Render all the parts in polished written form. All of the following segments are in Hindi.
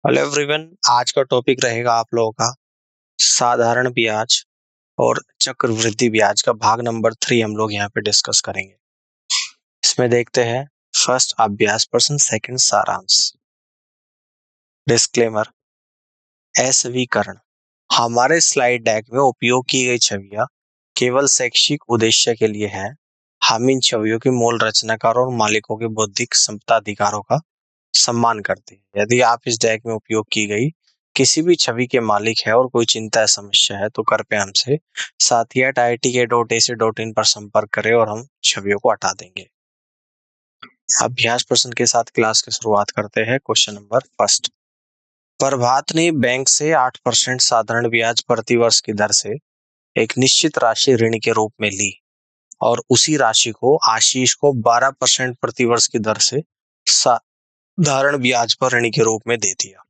हेलो एवरीवन, आज का टॉपिक रहेगा आप लोगों का साधारण ब्याज और चक्रवृद्धि ब्याज का भाग नंबर 3 हम लोग यहाँ पे डिस्कस करेंगे। इसमें देखते हैं फर्स्ट अभ्यास प्रश्न, सेकंड सारांश। डिस्क्लेमर। असवीकरण। हमारे स्लाइड डेक में उपयोग की गई छवियां केवल शैक्षिक उद्देश्य के लिए है। हम इन छवियों की मूल रचनाकार और मालिकों के बौद्धिक संपदा अधिकारों का सम्मान करते हैं। यदि आप इस डेक में उपयोग की गई किसी भी छवि के मालिक है और कोई चिंता या समस्या है तो कृपया हमसे sathya@iitk.ac.in पर संपर्क करें और हम छवियों को हटा देंगे। अभ्यास प्रश्न के साथ क्लास की शुरुआत करते हैं। Question number first. प्रभात ने बैंक से 8% साधारण ब्याज प्रति वर्ष की दर से एक निश्चित राशि ऋण के रूप में ली और उसी राशि को आशीष को 12% प्रति वर्ष की दर से साधारण ब्याज पर ऋण के रूप में दे दिया।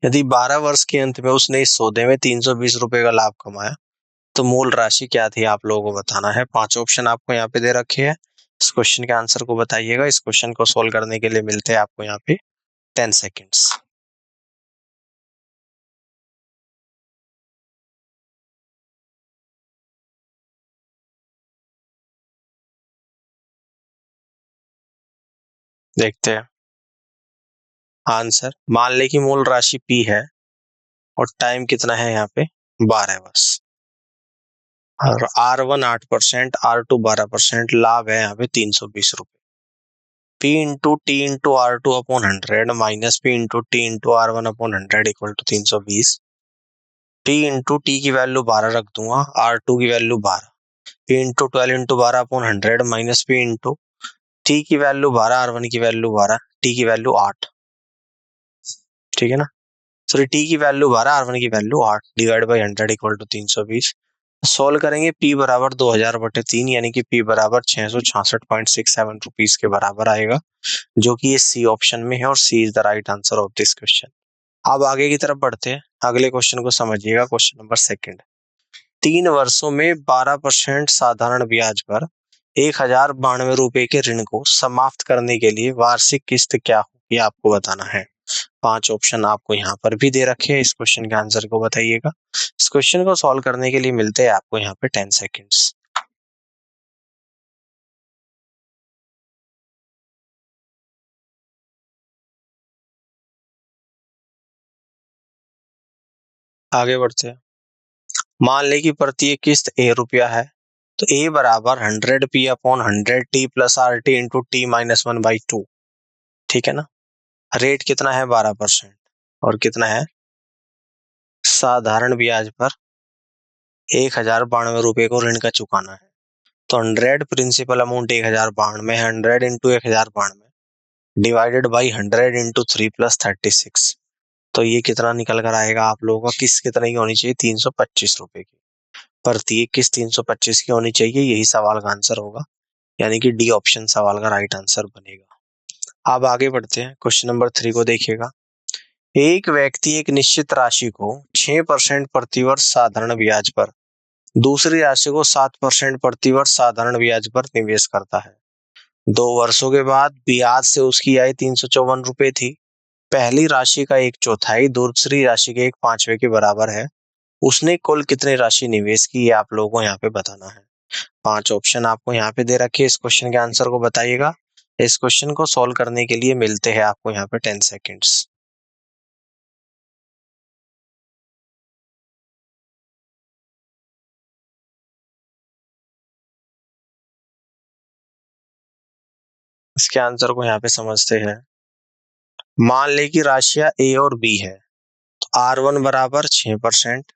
यदि 12 वर्ष के अंत में उसने इस सौदे में 320 रुपए का लाभ कमाया तो मूल राशि क्या थी आप लोगों को बताना है। 5 ऑप्शन आपको यहाँ पे दे रखे हैं। इस क्वेश्चन के आंसर को बताइएगा। इस क्वेश्चन को सोल्व करने के लिए मिलते हैं आपको यहाँ पे 10 सेकेंड्स। देखते हैं आंसर। मान ले कि मूल राशि P है और टाइम कितना है यहाँ पे 12 वर्ष और R1 8%, R2 12%, लाभ है यहाँ पे 320 रुपए। P into T into R2 upon 100 minus P into T into R1 upon 100 equal to 320। P into T की वैल्यू 12 रख दूंगा, R2 की value 12, P into 12 into 12 upon 100 minus P into T की वैल्यू 12, R1 की वैल्यू 12, टी की वैल्यू 8। ठीक है ना। सॉरी, टी की वैल्यू 12, R1 की value 8 divide by 100 equal to 320। Solve करेंगे P बराबर 2000/3 यानी कि P बराबर 666.67 रुपीज के बराबर आएगा, जो कि ये सी ऑप्शन में है और C is the right answer of this question. अब आगे की तरफ बढ़ते हैं। अगले क्वेश्चन को समझिएगा। Question number second. 3 वर्षों में 12% साधारण ब्याज पर 1092 रुपए के ऋण को समाप्त करने के लिए वार्षिक किस्त क्या होगी आपको बताना है। 5 ऑप्शन आपको यहाँ पर भी दे रखे हैं। इस क्वेश्चन के आंसर को बताइएगा। इस क्वेश्चन को सॉल्व करने के लिए मिलते हैं आपको यहाँ पे 10 सेकेंड्स। आगे बढ़ते हैं। मान ले कि प्रत्येक किस्त ₹1 है तो A बराबर 100P upon 100T plus RT into T minus 1/2। ठीक है ना। रेट कितना है 12% और कितना है साधारण ब्याज पर 1092 रुपए को ऋण का चुकाना है। तो 100 प्रिंसिपल अमाउंट 1092 है, 100 into 1092 divided by 100 into 3 plus 36। तो ये कितना निकल कर आएगा आप लोगों का। किस्त कितने की होनी चाहिए 325 रुपए की। प्रत्येक किस्त 325 की होनी चाहिए। यही सवाल का आंसर होगा, यानी कि डी ऑप्शन सवाल का राइट आंसर बनेगा। अब आगे बढ़ते हैं। क्वेश्चन नंबर 3 को देखिएगा। एक व्यक्ति एक निश्चित राशि को 6% प्रतिवर्ष साधारण ब्याज पर दूसरी राशि को 7% प्रतिवर्ष साधारण ब्याज पर निवेश करता है। 2 वर्षों के बाद ब्याज से उसकी आय 354 रुपए थी। पहली राशि का 1/4 दूसरी राशि के 1/5 के बराबर है। उसने कुल कितनी राशि निवेश की है आप लोगों को यहाँ पे बताना है। 5 ऑप्शन आपको यहाँ पे दे रखे। इस क्वेश्चन के आंसर को बताइएगा। इस क्वेश्चन को सोल्व करने के लिए मिलते हैं आपको यहाँ पे 10 सेकेंड्स। इसके आंसर को यहाँ पे समझते हैं। मान ले कि राशियां A और B है तो R1 बराबर 6%,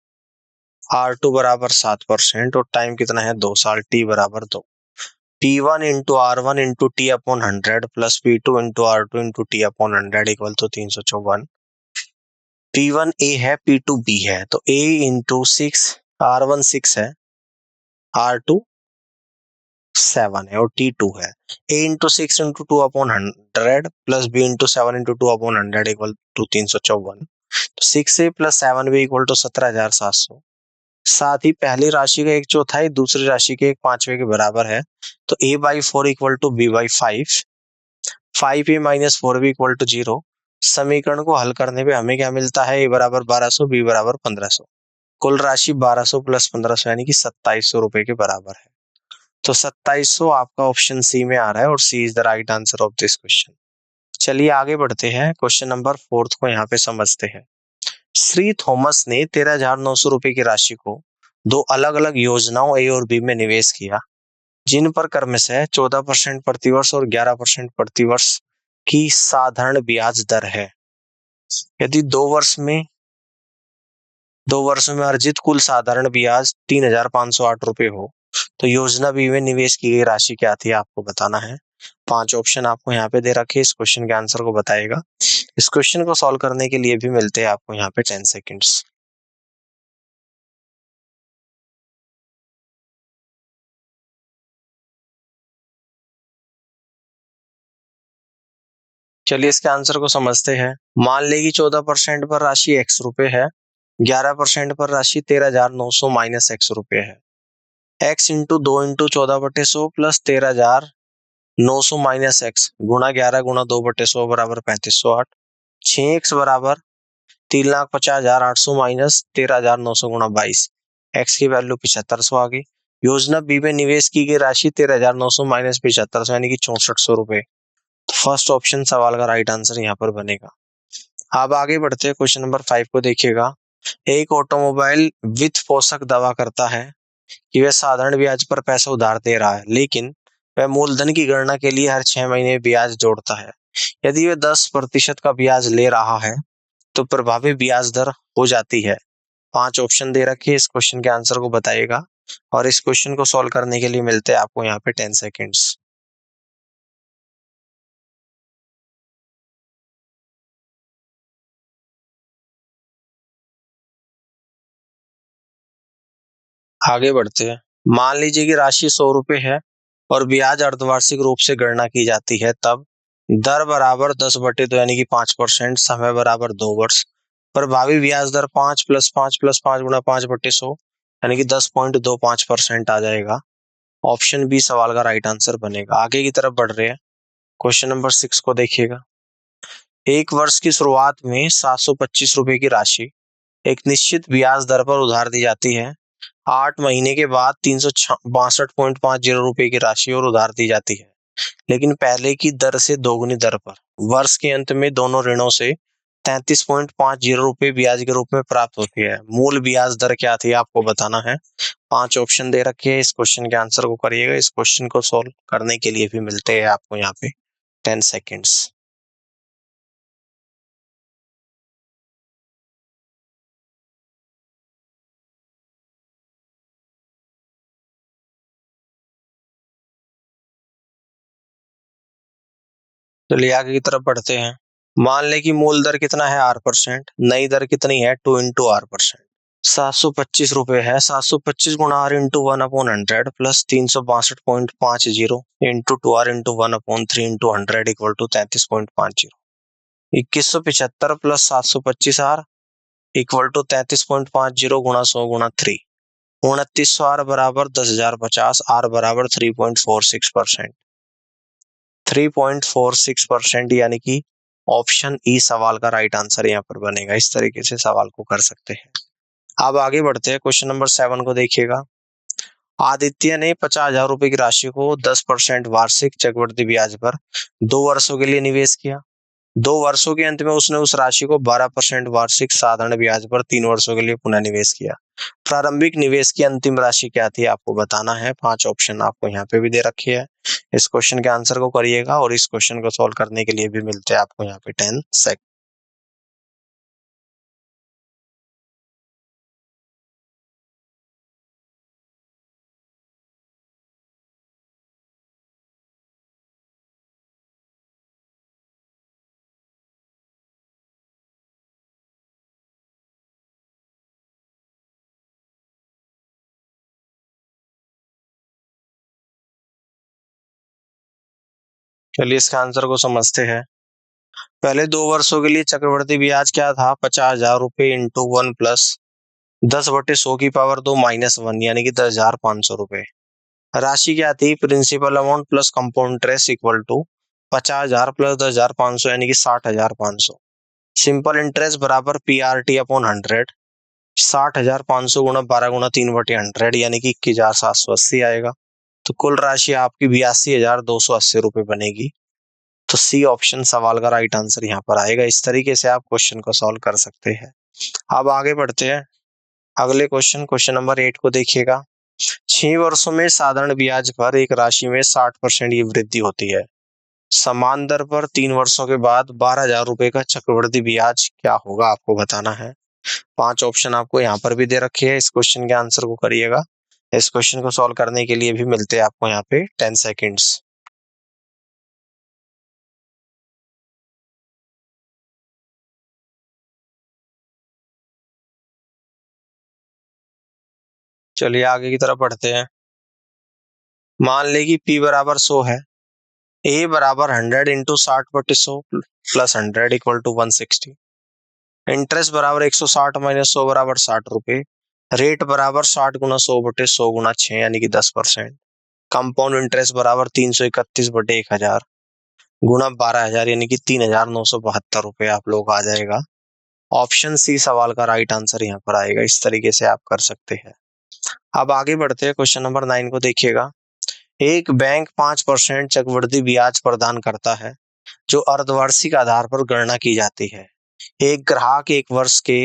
R2 बराबर 7% और टाइम कितना है 2 साल, T बराबर 2। P1 into R1 into T upon 100 plus P2 into R2 into T upon 100 equal to 354। P1 A है, P2 B है, तो A इंटू 6, R1 6 है, R2 7 है और T2 है। A into 6 into 2 upon 100 plus B into 7 into 2 upon 100 equal to 354। तो 6A plus 7B equal to 17,700। साथ ही पहली राशि का 1/4 दूसरी राशि के 1/5 के बराबर है। तो A/4 equal to B/5, 5A minus 4B equal to 0, समीकरण को हल करने पे हमें क्या मिलता है, a बराबर 1200, b बराबर 1500। कुल राशि 1200 प्लस 1500 यानी कि 2700 रुपए के बराबर है। तो 2700 आपका ऑप्शन सी में आ रहा है और C is the right answer of this question. चलिए आगे बढ़ते हैं, क्वेश्चन नंबर 4 को यहाँ पे समझते हैं। श्री थॉमस ने 13,900 रुपए की राशि को दो अलग अलग योजनाओं ए और बी में निवेश किया, जिन पर क्रमशः 14% प्रतिवर्ष और 11% प्रतिवर्ष की साधारण ब्याज दर है। यदि 2 वर्ष में अर्जित कुल साधारण ब्याज 3,508 रुपए हो, तो योजना बी में निवेश की गई राशि क्या थी, आपको बताना है। 5 ऑप्शन आपको यहाँ पे दे रखे, इस क्वेश्चन के आंसर को बताएगा। इस क्वेश्चन को सॉल्व करने के लिए भी मिलते हैं आपको यहाँ पे 10 सेकेंड्स। चलिए इसके आंसर को समझते हैं। मान लें कि 14% पर राशि x रुपए है, 11% पर राशि 13,900 माइनस x रुपए है। x into 2 into 14/100 plus 13,900 minus x गुणा 11 गुणा 2/100 बराबर 3508। 6x बराबर 3,50,800 माइनस 13,900 गुणा 22। x की वैल्यू 7500 आ गई। योजना बी में निवेश की गई राशि 13,900 माइनस 7500 यानी कि 6400 रुपए। फर्स्ट ऑप्शन सवाल का राइट आंसर यहाँ पर बनेगा। अब आगे बढ़ते हैं, क्वेश्चन नंबर 5 को देखिएगा। एक ऑटोमोबाइल वित्त पोषक दावा करता है कि वह साधारण ब्याज पर पैसा उधार दे रहा है, लेकिन वह मूलधन की गणना के लिए हर 6 महीने ब्याज जोड़ता है। यदि वह 10% का ब्याज ले रहा है तो प्रभावी ब्याज दर हो जाती है। 5 ऑप्शन दे रखे, इस क्वेश्चन के आंसर को बताइएगा और इस क्वेश्चन को सॉल्व करने के लिए मिलते हैं आपको यहाँ पे 10 सेकेंड्स। आगे बढ़ते हैं। मान लीजिए कि राशि 100 रुपए है और ब्याज अर्धवार्षिक रूप से गणना की जाती है, तब दर बराबर 10/2 यानी कि 5%, समय बराबर 2 वर्ष, प्रभावी ब्याज दर 5 प्लस 5 प्लस 5 गुणा 5/100 यानी कि 10.25% आ जाएगा। ऑप्शन बी सवाल का राइट आंसर बनेगा। आगे की तरफ बढ़ रहे हैं, क्वेश्चन नंबर 6 को देखिएगा। एक वर्ष की शुरुआत में 725 रुपए की राशि एक निश्चित ब्याज दर पर उधार दी जाती है। 8 महीने के बाद 362.50 रुपए की राशि और उधार दी जाती है, लेकिन पहले की दर से दोगुनी दर पर। वर्ष के अंत में दोनों ऋणों से 33.50 रुपए ब्याज के रूप में प्राप्त होती है। मूल ब्याज दर क्या थी, आपको बताना है। 5 ऑप्शन दे रखे हैं, इस क्वेश्चन के आंसर को करिएगा। इस क्वेश्चन को सॉल्व करने के लिए भी मिलते हैं आपको यहाँ पे 10 सेकेंड्स। चलिए आगे की तरफ बढ़ते हैं। मान लें कि मूल दर कितना है, R%, नई दर कितनी है, 2 इंटू R%। 725 रुपए है, 725 गुणा R into 1/100 plus 362.50 into 2R into 1/3 into 100 equal to 33.50। 2175 plus 725R equal to 33.50 गुणा 100 गुणा 3। 2900 R बराबर 10,050, R बराबर 3.46%। 3.46% यानी कि ऑप्शन ई सवाल का राइट आंसर यहाँ पर बनेगा। इस तरीके से सवाल को कर सकते हैं। अब आगे बढ़ते हैं, क्वेश्चन नंबर 7 को देखिएगा। आदित्य ने 50,000 रुपए की राशि को 10% वार्षिक चक्रवृद्धि ब्याज पर 2 वर्षों के लिए निवेश किया। 2 वर्षों के अंत में उसने उस राशि को 12% वार्षिक साधारण ब्याज पर 3 वर्षों के लिए पुनः निवेश किया। प्रारंभिक निवेश की अंतिम राशि क्या थी, आपको बताना है। 5 ऑप्शन आपको यहाँ पे भी दे रखी है, इस क्वेश्चन के आंसर को करिएगा और इस क्वेश्चन को सॉल्व करने के लिए भी मिलते हैं आपको यहाँ पे 10 सेकंड। चलिए इसका आंसर को समझते हैं। पहले 2 वर्षों के लिए चक्रवृद्धि ब्याज क्या था, 50,000 रुपए इंटू 1 प्लस 10/100 की पावर 2 माइनस 1 यानी कि 10,500 रुपए। राशि क्या थी, principal amount plus compound interest equal to 50,000 plus 10,500 यानी कि 60,500। सिंपल इंटरेस्ट बराबर PRT अपॉन 100, 60,500 गुणा 12 गुणा 3/100 यानी कि 21,780 आएगा। तो कुल राशि आपकी 82,280 रुपए बनेगी। तो सी ऑप्शन सवाल का राइट आंसर यहाँ पर आएगा। इस तरीके से आप क्वेश्चन को सॉल्व कर सकते हैं। अब आगे बढ़ते हैं अगले क्वेश्चन नंबर 8 को देखिएगा। 6 वर्षों में साधारण ब्याज पर एक राशि में 60% की वृद्धि होती है। समान दर पर 3 वर्षों के बाद 12,000 रुपए का चक्रवृद्धि ब्याज क्या होगा, आपको बताना है। 5 ऑप्शन आपको यहाँ पर भी दे रखे हैं। इस क्वेश्चन के आंसर को करिएगा। इस क्वेश्चन को सॉल्व करने के लिए भी मिलते हैं आपको यहाँ पे 10 सेकेंड्स। चलिए आगे की तरफ बढ़ते हैं। मान ले कि P बराबर 100 है। A बराबर 100 into 60/100 plus 100 equal to 160। Interest बराबर 160 माइनस 100 बराबर 60 रुपए। रेट बराबर 60 गुना 100/100 गुना 6 यानी कि 10%। कंपाउंड इंटरेस्ट बराबर 331/1000 गुना 12,000 यानी कि 3,972 रुपए आप लोग आ जाएगा। ऑप्शन सी सवाल का राइट आंसर यहाँ पर आएगा। इस तरीके से आप कर सकते हैं। अब आगे बढ़ते हैं क्वेश्चन नंबर 9 को देखिएगा। एक बैंक 5% चक्रवृद्धि ब्याज प्रदान करता है जो अर्धवार्षिक आधार पर गणना की जाती है। एक ग्राहक 1 वर्ष के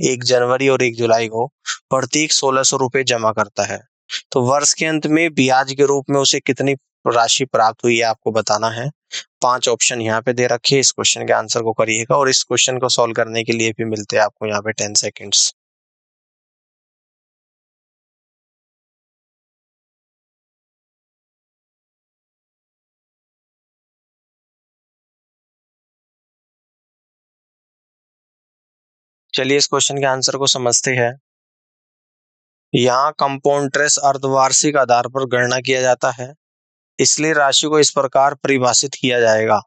1 जनवरी और 1 जुलाई को प्रत्येक 1,600 रुपए जमा करता है। तो वर्ष के अंत में ब्याज के रूप में उसे कितनी राशि प्राप्त हुई है, आपको बताना है। 5 ऑप्शन यहाँ पे दे रखे हैं। इस क्वेश्चन के आंसर को करिएगा और इस क्वेश्चन को सॉल्व करने के लिए भी मिलते हैं आपको यहाँ पे 10 सेकेंड्स। चलिए इस क्वेश्चन के आंसर को समझते हैं। यहाँ कंपाउंड इंटरेस्ट अर्धवार्षिक आधार पर गणना किया जाता है, इसलिए राशि को इस प्रकार परिभाषित किया जाएगा।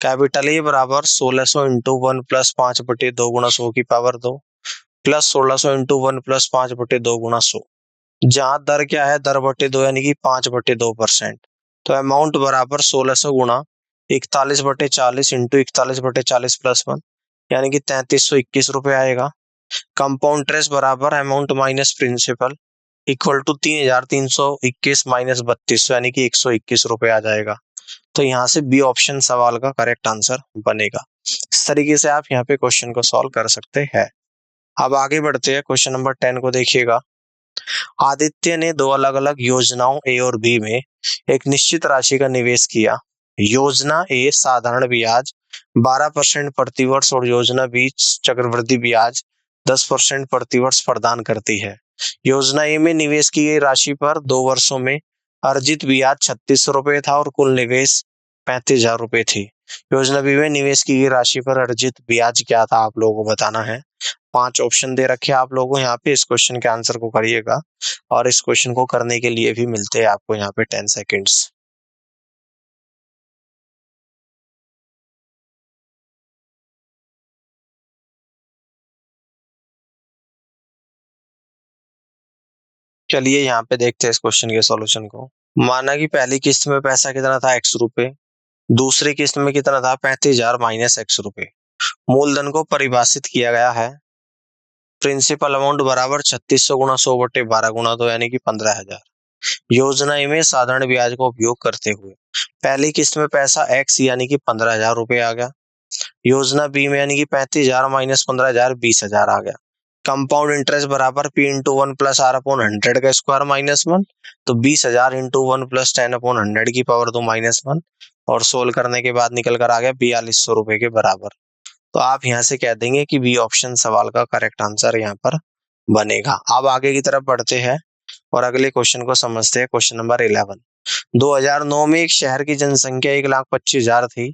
कैपिटल ए बराबर 1,600 इंटू 1 प्लस 5/2 गुना 100 की पावर 2 प्लस 1,600 इंटू 1 प्लस 5/2 गुना 100। जहाँ दर क्या है, दर बटे 2 यानी कि 5/2%। तो अमाउंट बराबर 1,600 गुना 41/40 इंटू 41/40 प्लस 1 यानी कि 3,321 रुपए आएगा। कंपाउंड इंटरेस्ट बराबर amount minus principal equal to 3,321 minus 3,200 यानी कि 121 रुपए आ जाएगा। तो यहाँ से बी ऑप्शन सवाल का करेक्ट आंसर बनेगा। इस तरीके से आप यहाँ पे क्वेश्चन को सॉल्व कर सकते हैं। अब आगे बढ़ते हैं क्वेश्चन नंबर 10 को देखिएगा। आदित्य ने 2 अलग अलग योजनाओं ए और बी में एक निश्चित राशि का निवेश किया। योजना ए साधारण ब्याज 12% प्रतिवर्ष और योजना बी चक्रवृद्धि ब्याज 10% प्रतिवर्ष प्रदान करती है। योजना ए में निवेश की गई राशि पर 2 वर्षों में अर्जित ब्याज 3600 रुपए था और कुल निवेश 35,000 रुपए थी। योजना बी में निवेश की गई राशि पर अर्जित ब्याज क्या था, आप लोगों को बताना है। 5 ऑप्शन दे रखे हैं आप लोगों को यहाँ पे। इस क्वेश्चन के आंसर को करिएगा और इस क्वेश्चन को करने के लिए भी मिलते हैं आपको यहाँ पे 10 सेकेंड्स। चलिए यहाँ पे देखते हैं इस क्वेश्चन के सॉल्यूशन को। माना कि पहली किस्त में पैसा कितना था, x रुपए। दूसरी किस्त में कितना था, 35,000 माइनस x रुपए। मूलधन को परिभाषित किया गया है। प्रिंसिपल अमाउंट बराबर 3600 गुना 100/12 गुना 2 यानी कि 15,000। योजना ए में साधारण ब्याज का उपयोग करते हुए पहली किस्त में पैसा x यानी कि 15,000 रुपए आ गया। योजना बी में यानी कि 35,000 माइनस 15,000 20,000 आ गया। कंपाउंड इंटरेस्ट बराबर P into 1 plus R upon 100 का स्क्वायर माइनस 1। तो 20,000 इंटू 1 प्लस 10 अपॉन 100 की पावर 2 माइनस 1 और सोल्व करने के बाद निकल कर आ गया 4,200 रुपए के बराबर। तो आप यहाँ से कह देंगे कि बी ऑप्शन सवाल का करेक्ट आंसर यहाँ पर बनेगा। अब आगे की तरफ बढ़ते हैं और अगले क्वेश्चन को समझते हैं। Question number 11। 2009 में एक शहर की जनसंख्या 1,25,000 थी।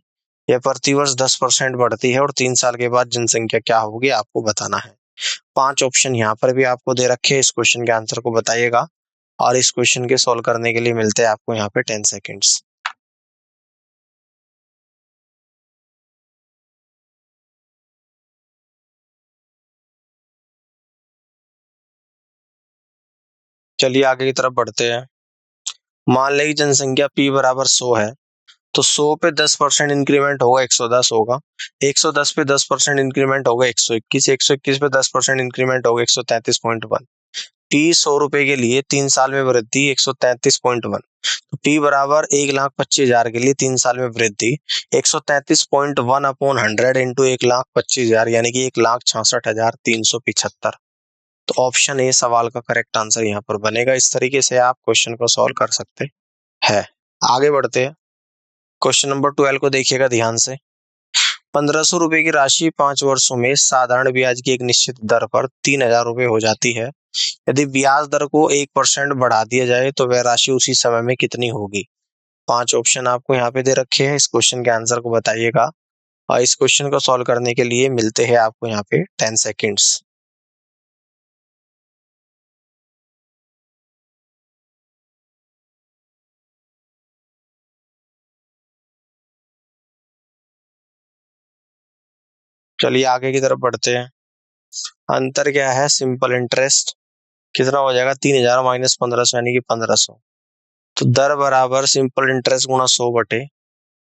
यह प्रतिवर्ष 10% बढ़ती है और 3 साल के बाद जनसंख्या क्या होगी, आपको बताना है। 5 ऑप्शन यहाँ पर भी आपको दे रखे हैं। इस क्वेश्चन के आंसर को बताइएगा और इस क्वेश्चन के सॉल्व करने के लिए मिलते हैं आपको यहाँ पे 10 सेकेंड्स। चलिए आगे की तरफ बढ़ते हैं। मान लें कि जनसंख्या P बराबर 100 है, तो 100 पे 10% इंक्रीमेंट होगा 110 होगा, 110 पे 10% इंक्रीमेंट होगा 121, 121 पे 10% इंक्रीमेंट होगा 133.1। टी 100 रुपए के लिए 3 साल में वृद्धि 133.1, तो टी बराबर 1,25,000 के लिए 3 साल में वृद्धि 133.1 अपॉन 100 इंटू 1,25,000 यानी कि 1,66,375। तो ऑप्शन ए सवाल का करेक्ट आंसर यहाँ पर बनेगा। इस तरीके से आप क्वेश्चन को सॉल्व कर सकते हैं। आगे बढ़ते हैं, क्वेश्चन नंबर 12 को देखिएगा ध्यान से। 1,500 रुपए की राशि 5 वर्षों में साधारण ब्याज की एक निश्चित दर पर 3,000 रुपए हो जाती है। यदि ब्याज दर को 1% बढ़ा दिया जाए तो वह राशि उसी समय में कितनी होगी? 5 ऑप्शन आपको यहाँ पे दे रखे हैं, इस क्वेश्चन के आंसर को बताइएगा और इस क्वेश्चन को सॉल्व करने के लिए मिलते हैं आपको यहाँ पे 10 सेकेंड्स। चलिए आगे की तरफ बढ़ते हैं। अंतर क्या है? सिंपल इंटरेस्ट कितना हो जाएगा? 3,000 माइनस 1,500 यानी कि 1,500। तो दर बराबर सिंपल इंटरेस्ट गुणा 100 बटे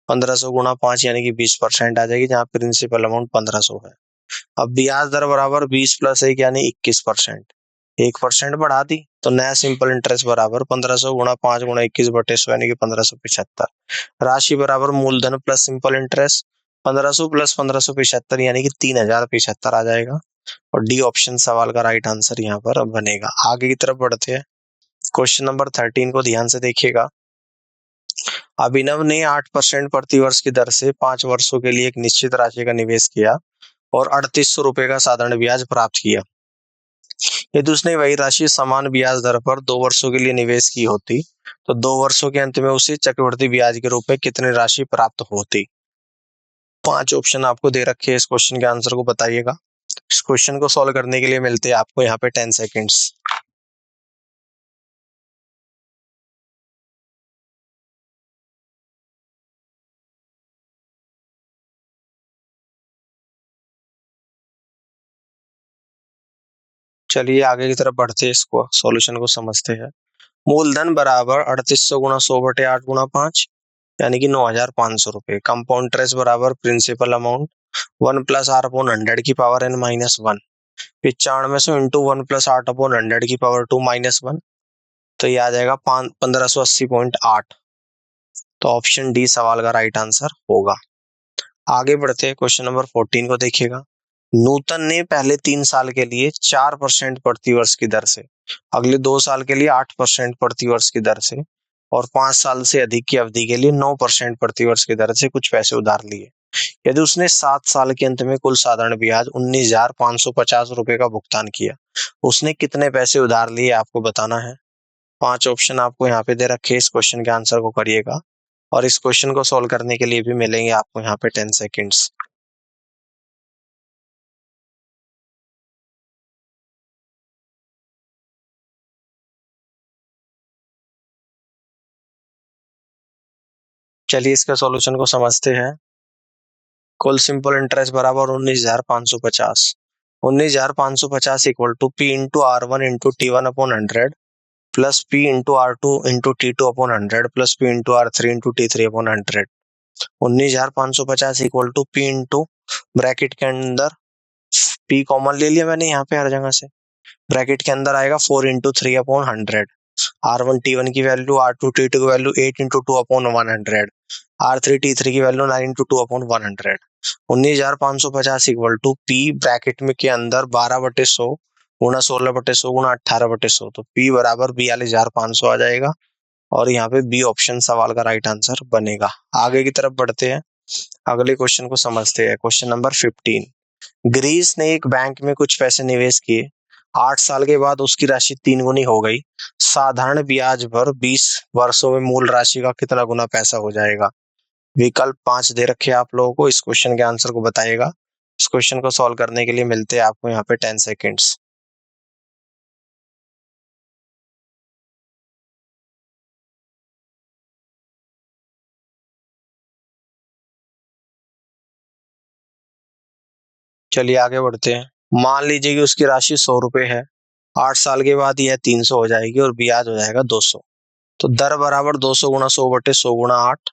1,500 गुणा 5 यानी कि 20% आ जाएगी, जहाँ प्रिंसिपल अमाउंट 1,500 है। अब ब्याज दर बराबर 20 प्लस 1 यानी 21%, 1% बढ़ा दी तो नया सिंपल इंटरेस्ट बराबर 1,500 गुणा 5 गुणा 21 बटे 100 यानी कि 1,575। राशि बराबर मूलधन प्लस सिंपल इंटरेस्ट 1,500 प्लस 1,575 यानी कि 3,075 आ जाएगा और डी ऑप्शन सवाल का राइट आंसर यहाँ पर बनेगा। आगे की तरफ बढ़ते हैं, क्वेश्चन नंबर 13 को ध्यान से देखिएगा। अभिनव ने 8% प्रतिवर्ष की दर से 5 वर्षों के लिए एक निश्चित राशि का निवेश किया और 3,800 रुपए का साधारण ब्याज प्राप्त किया। यदि उसने वही राशि समान ब्याज दर पर 2 वर्षों के लिए निवेश की होती तो 2 वर्षों के अंत में उसे चक्रवृद्धि ब्याज के रूप में कितनी राशि प्राप्त होती? 5 ऑप्शन आपको दे रखे हैं, इस क्वेश्चन के आंसर को बताइएगा। इस क्वेश्चन को सॉल्व करने के लिए मिलते हैं आपको यहाँ पे 10 सेकेंड्स। चलिए आगे की तरफ बढ़ते हैं, इसको सॉल्यूशन को समझते हैं। मूलधन बराबर 3,800 गुणा 100 बटे 8 गुणा 5 यानी कि 9,500 रुपए। कंपाउंड इंटरेस्ट बराबर principal amount 1 plus R upon 100 की power n minus 1, 9500 into 1 plus 8 upon 100 की पावर 2 माइनस 1, तो ये आ जाएगा 1580.8। तो ऑप्शन डी सवाल का राइट आंसर होगा। आगे बढ़ते हैं, क्वेश्चन नंबर 14 को देखिएगा। नूतन ने पहले 3 साल के लिए 4% प्रति वर्ष की दर से, अगले 2 साल के लिए 8% प्रति वर्ष की दर से और 5 साल से अधिक की अवधि के लिए 9% प्रति वर्ष की दर से कुछ पैसे उधार लिए। यदि उसने 7 साल के अंत में कुल साधारण ब्याज 19,550 रुपए का भुगतान किया, उसने कितने पैसे उधार लिए आपको बताना है। 5 ऑप्शन आपको यहाँ पे दे रखे, इस क्वेश्चन के आंसर को करिएगा और इस क्वेश्चन को सॉल्व करने के लिए भी मिलेंगे आपको यहाँ पे 10 सेकेंड्स। चलिए इसका सॉल्यूशन को समझते हैं। कुल सिंपल इंटरेस्ट बराबर 19,550, 19,550 equal to P into R one into T one upon 100 plus P into R two into T two upon 100 plus P into R three into T three upon 100। 19,550 equal to P into bracket के अंदर पी कॉमन ले लिया मैंने यहाँ पे हर जगह से, ब्रैकेट के अंदर आएगा 4 into three upon 100, R one T one की value, R two T two की value 8 into two upon 100, R three T three की value 9 into two upon 100। 19,550 equal to P bracket में के अंदर 12/100 गुणा 16/100 गुणा 18/100, तो पी बराबर 42,500 आ जाएगा और यहाँ पे बी ऑप्शन सवाल का राइट आंसर बनेगा। आगे की तरफ बढ़ते हैं, अगले क्वेश्चन को समझते हैं। Question number 15। ग्रीस ने एक बैंक में कुछ पैसे निवेश किए, 8 साल के बाद उसकी राशि 3 गुनी हो गई। साधारण ब्याज पर 20 वर्षों में मूल राशि का कितना गुना पैसा हो जाएगा? विकल्प 5 दे रखे आप लोगों को, इस क्वेश्चन के आंसर को बताइएगा। इस क्वेश्चन को सॉल्व करने के लिए मिलते हैं आपको यहाँ पे 10 सेकेंड्स। चलिए आगे बढ़ते हैं। मान लीजिए कि उसकी राशि 100 रुपए है, 8 साल के बाद यह 300 हो जाएगी और ब्याज हो जाएगा 200। तो दर बराबर 200 गुणा 100 बटे 100 गुणा 8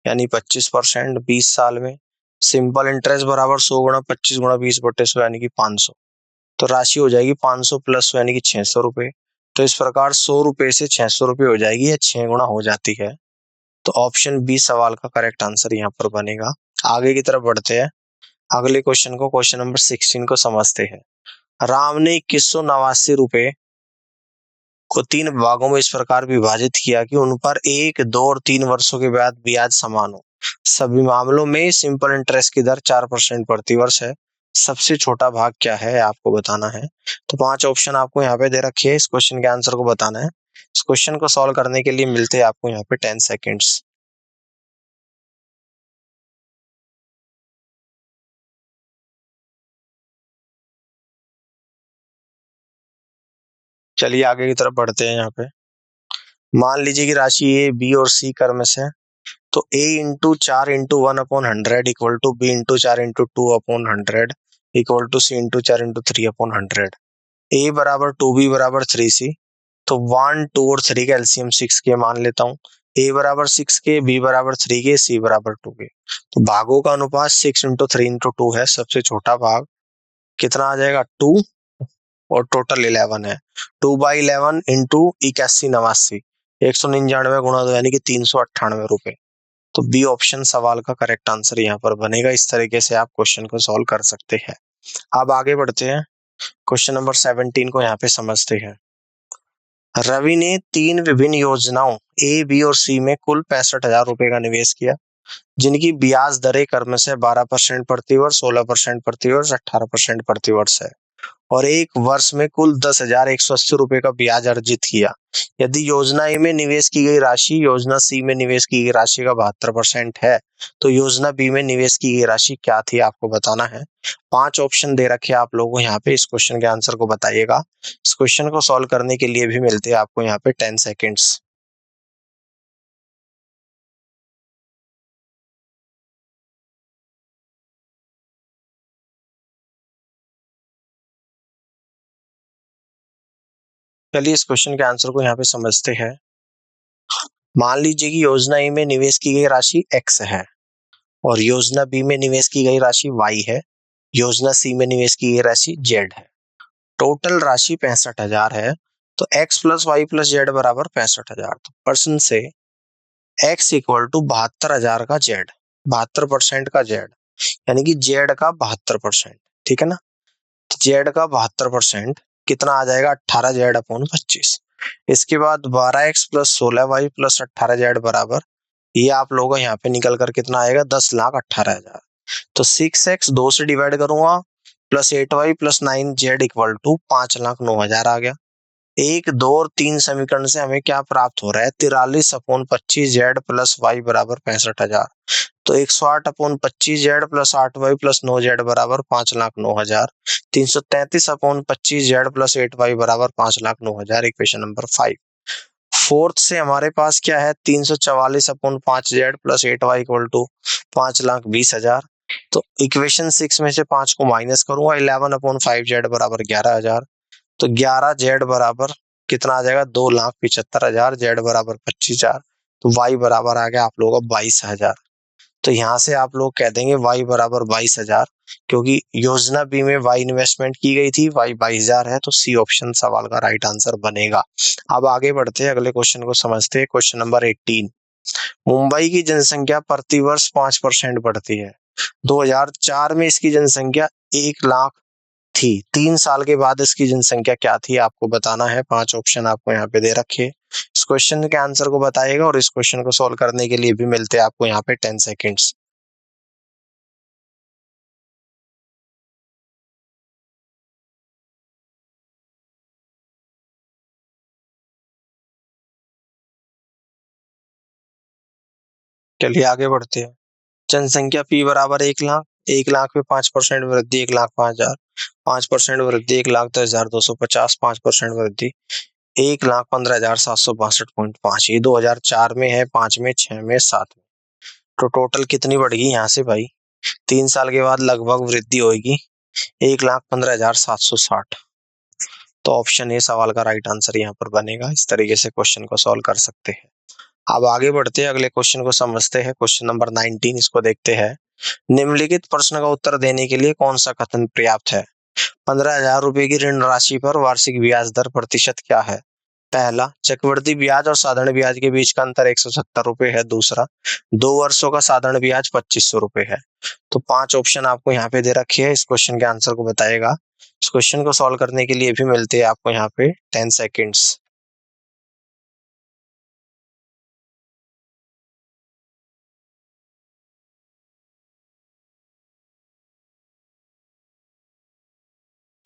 यानी 25% 20 साल में। सिंपल इंटरेस्ट बराबर 100 गुणा 25 गुणा 20/100 यानी कि 500। तो राशि हो जाएगी 500 प्लस 100 यानी कि 600 रुपए। तो इस प्रकार 100 रुपए से 600 रुपए हो जाएगी, या 6 गुणा हो जाती है। तो ऑप्शन बी सवाल का करेक्ट आंसर यहाँ पर बनेगा। आगे की तरफ बढ़ते हैं, अगले क्वेश्चन को, क्वेश्चन नंबर 16 को समझते हैं। राम ने 2189 रुपए को 3 भागों में इस प्रकार विभाजित किया कि उन पर 1, 2 और 3 वर्षों के बाद ब्याज समान हो। सभी मामलों में सिंपल इंटरेस्ट की दर 4% प्रति वर्ष है। सबसे छोटा भाग क्या है आपको बताना है। तो 5 ऑप्शन आपको यहाँ पे दे रखे हैं, इस क्वेश्चन के आंसर को बताना है। इस क्वेश्चन को सॉल्व करने के लिए मिलते हैं आपको यहाँ पे 10 सेकेंड्स। चलिए आगे की तरफ बढ़ते हैं। यहाँ पे मान लीजिए कि राशि ए, बी और सी क्रम से है। तो a into 4 into 1/100 equal to b into 4 into 2/100 equal to c into 4 into 3/100। a बराबर 2b बराबर 3c। तो 1, 2 और 3 का एलसीएम 6 के मान लेता हूँ। a बराबर 6 के, b बराबर 3 के, c बराबर 2 के। तो भागों का अनुपात 6 इंटू 3 इंटू 2 है। सबसे छोटा भाग कितना आ जाएगा, 2, और टोटल 11 है। 2/11 इंटू 8189, 199 गुणा 2 यानी कि 398 रुपए। तो बी ऑप्शन सवाल का करेक्ट आंसर यहाँ पर बनेगा। इस तरीके से आप क्वेश्चन को सॉल्व कर सकते हैं। अब आगे बढ़ते हैं, क्वेश्चन नंबर 17 को यहाँ पे समझते हैं। रवि ने 3 विभिन्न योजनाओं ए, बी और सी में कुल 65,000 रुपए का निवेश किया, जिनकी ब्याज दरें क्रम से 12% प्रति वर्ष, 16% प्रति वर्ष, 18% प्रति वर्ष है, और एक वर्ष में कुल 10,180 रुपए का ब्याज अर्जित किया। यदि योजना ए में निवेश की गई राशि योजना सी में निवेश की गई राशि का 72% है, तो योजना बी में निवेश की गई राशि क्या थी आपको बताना है। 5 ऑप्शन दे रखे हैं आप लोगों को यहाँ पे, इस क्वेश्चन के आंसर को बताइएगा। इस क्वेश्चन को सॉल्व करने के लिए भी मिलते हैं आपको यहाँ पे 10 सेकेंड्स। चलिए इस क्वेश्चन के आंसर को यहाँ पे समझते हैं। मान लीजिए कि योजना ए में निवेश की गई राशि x है, और योजना बी में निवेश की गई राशि y है, योजना सी में निवेश की गई राशि z है। टोटल राशि 65,000 है। तो x plus Y plus Z बराबर 65,000। तो पर्सन से x इक्वल टू 72,000 का z, 72% का z, यानी कि z का 72%, ठीक है ना। तो z का 72% कितना आ जाएगा, 18z/25। इसके बाद 12x plus 16y plus 18z बराबर, ये आप लोगों का यहाँ पे निकल कर कितना आएगा, 10,18,000। तो 6x 2 से डिवाइड करूंगा, plus 8y plus 9z equal to 5,09,000 आ गया। 1, 2 और 3 समीकरण से हमें क्या प्राप्त हो रहा है, 43/25z प्लस y बराबर 65,000। तो 108/25z plus 8y plus 9z बराबर 5,09,000। 333/25z प्लस 8y बराबर 5,09,000, इक्वेशन नंबर 5। फोर्थ से हमारे पास क्या है, 344/5z plus 8y equal to 5,20,000। तो इक्वेशन 6 में से 5 को माइनस करूंगा, 11/5z बराबर 11,000। तो 11z बराबर कितना आ जाएगा, 2,75,000, z बराबर 25,000। तो y बराबर आ गया आप लोगों का 22,000। तो यहाँ से आप लोग कह देंगे y बराबर 22,000, क्योंकि योजना बी में y इन्वेस्टमेंट की गई थी, y 22,000 है। तो सी ऑप्शन सवाल का राइट आंसर बनेगा। अब आगे बढ़ते हैं, अगले क्वेश्चन को समझते हैं। Question number 18। मुंबई की जनसंख्या प्रतिवर्ष 5% बढ़ती है। 2004 में इसकी जनसंख्या 1 लाख थी। 3 साल के बाद इसकी जनसंख्या क्या थी आपको बताना है। 5 ऑप्शन आपको यहाँ पे दे रखे। इस क्वेश्चन के आंसर को बताइएगा, और इस क्वेश्चन को सॉल्व करने के लिए भी मिलते हैं आपको यहाँ पे 10 सेकेंड्स। चलिए आगे बढ़ते हैं। जनसंख्या पी बराबर 1 लाख, 1 लाख में 5% वृद्धि 1,05,000, 5% वृद्धि 1,10,250, 5% वृद्धि 1,15,762.5। ये 2004 में है, 5 में, 6 में, 7 में। तो टोटल कितनी बढ़ गई यहाँ से भाई, 3 साल के बाद लगभग वृद्धि होगी 1,15,760। तो ऑप्शन ए सवाल का राइट आंसर यहाँ पर बनेगा। इस तरीके से क्वेश्चन को सॉल्व कर सकते हैं। अब आगे बढ़ते हैं, अगले क्वेश्चन को समझते हैं। क्वेश्चन नंबर 19 इसको देखते हैं। निम्नलिखित प्रश्न का उत्तर देने के लिए कौन सा कथन पर्याप्त है? 15,000 रुपए की ऋण राशि पर वार्षिक ब्याज दर प्रतिशत क्या है? पहला, चक्रवृद्धि ब्याज और साधारण ब्याज के बीच का अंतर 170 रुपए है। दूसरा, 2 वर्षों का साधारण ब्याज 2500 रुपए है। तो 5 ऑप्शन आपको यहाँ पे दे रखे हैं। इस क्वेश्चन के आंसर को बताएगा। इस क्वेश्चन को सॉल्व करने के लिए भी मिलते हैं आपको यहाँ पे 10 सेकेंड्स।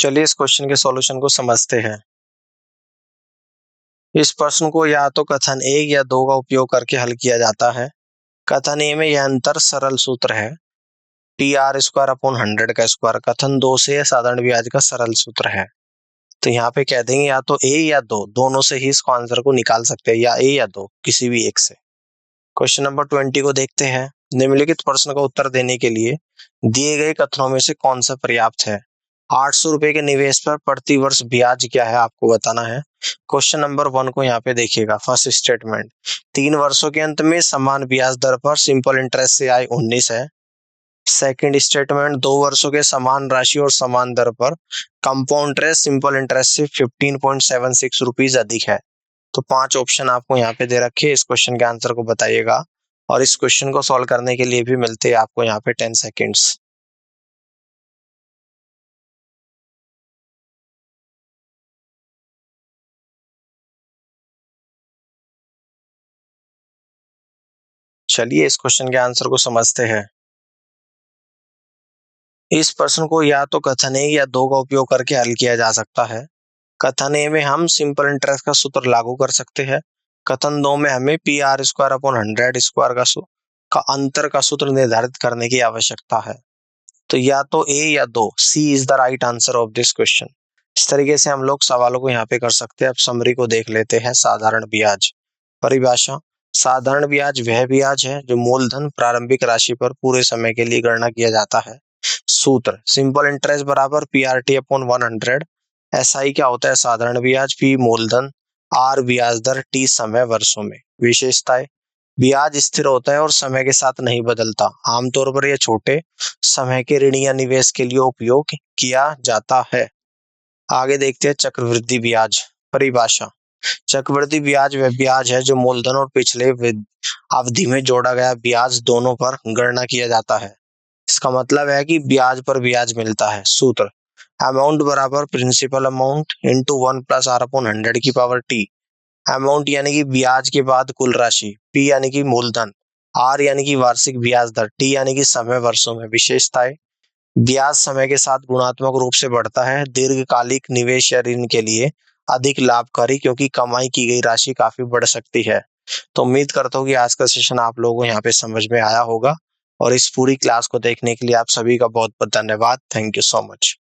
चलिए इस क्वेश्चन के सॉल्यूशन को समझते हैं। इस प्रश्न को या तो कथन 1 या 2 का उपयोग करके हल किया जाता है। कथन ए में यह अंतर सरल सूत्र है, पी आर स्क्वायर अपॉन 100 का स्क्वायर। कथन 2 से यह साधारण ब्याज का सरल सूत्र है। तो यहाँ पे कह देंगे या तो ए या 2, दोनों से ही इसको आंसर को निकाल सकते हैं, या ए या 2 किसी भी एक से। क्वेश्चन नंबर 20 को देखते हैं। निम्नलिखित प्रश्न का उत्तर देने के लिए दिए गए कथनों में से कौन सा पर्याप्त है? 800 रुपए के निवेश पर प्रति वर्ष ब्याज क्या है आपको बताना है। क्वेश्चन नंबर 1 को यहाँ पे देखिएगा। फर्स्ट स्टेटमेंट, 3 वर्षों के अंत में समान ब्याज दर पर सिंपल इंटरेस्ट से आय 19 है। सेकंड स्टेटमेंट, 2 वर्षों के समान राशि और समान दर पर कंपाउंड इंटरेस्ट सिंपल इंटरेस्ट से 15.76 रुपीज अधिक है। तो 5 ऑप्शन आपको यहाँ पे दे रखे हैं। इस क्वेश्चन के आंसर को बताइएगा और इस क्वेश्चन को सॉल्व करने के लिए भी मिलते हैं आपको यहाँ पे 10 सेकेंड्स। चलिए इस क्वेश्चन के आंसर को समझते हैं। इस प्रश्न को या तो कथन 1 या 2 का उपयोग करके हल किया जा सकता है। कथन ए में हम सिंपल इंटरेस्ट का सूत्र लागू कर सकते हैं। कथन 2 में हमें P R square upon 100 square का अंतर का सूत्र निर्धारित करने की आवश्यकता है। तो या तो ए या 2, C is the right answer of this question. इस तरीके से हम लोग सवालों को यहाँ पे कर सकते हैं। अब समरी को देख लेते हैं। साधारण ब्याज परिभाषा, साधारण ब्याज वह ब्याज है जो मूलधन प्रारंभिक राशि पर पूरे समय के लिए गणना किया जाता है। सूत्र, सिंपल इंटरेस्ट बराबर P R T upon 100। SI क्या होता है? साधारण ब्याज, पी मूलधन, आर ब्याज दर, टी समय वर्षों में। विशेषताएं, ब्याज स्थिर होता है और समय के साथ नहीं बदलता। आमतौर पर यह छोटे समय के ऋण या निवेश के लिए उपयोग किया जाता है। आगे देखते हैं चक्रवृद्धि ब्याज परिभाषा। चक्रवृद्धि ब्याज वह ब्याज है जो मूलधन और पिछले अवधि में जोड़ा गया ब्याज दोनों पर गणना किया जाता है। इसका मतलब है कि ब्याज पर ब्याज मिलता है। सूत्र, अमाउंट बराबर principal amount into 1 plus R upon 100 की पावर टी। अमाउंट यानी कि ब्याज के बाद कुल राशि, पी यानी कि मूलधन, आर यानी कि वार्षिक ब्याज दर, टी यानी कि समय वर्षों में। विशेषताएं, ब्याज समय के साथ गुणात्मक रूप से बढ़ता है। दीर्घकालिक निवेश या ऋण के लिए अधिक लाभकारी, क्योंकि कमाई की गई राशि काफी बढ़ सकती है। तो उम्मीद करता हूँ कि आज का सेशन आप लोगों को यहाँ पे समझ में आया होगा और इस पूरी क्लास को देखने के लिए आप सभी का बहुत बहुत धन्यवाद। Thank you so much.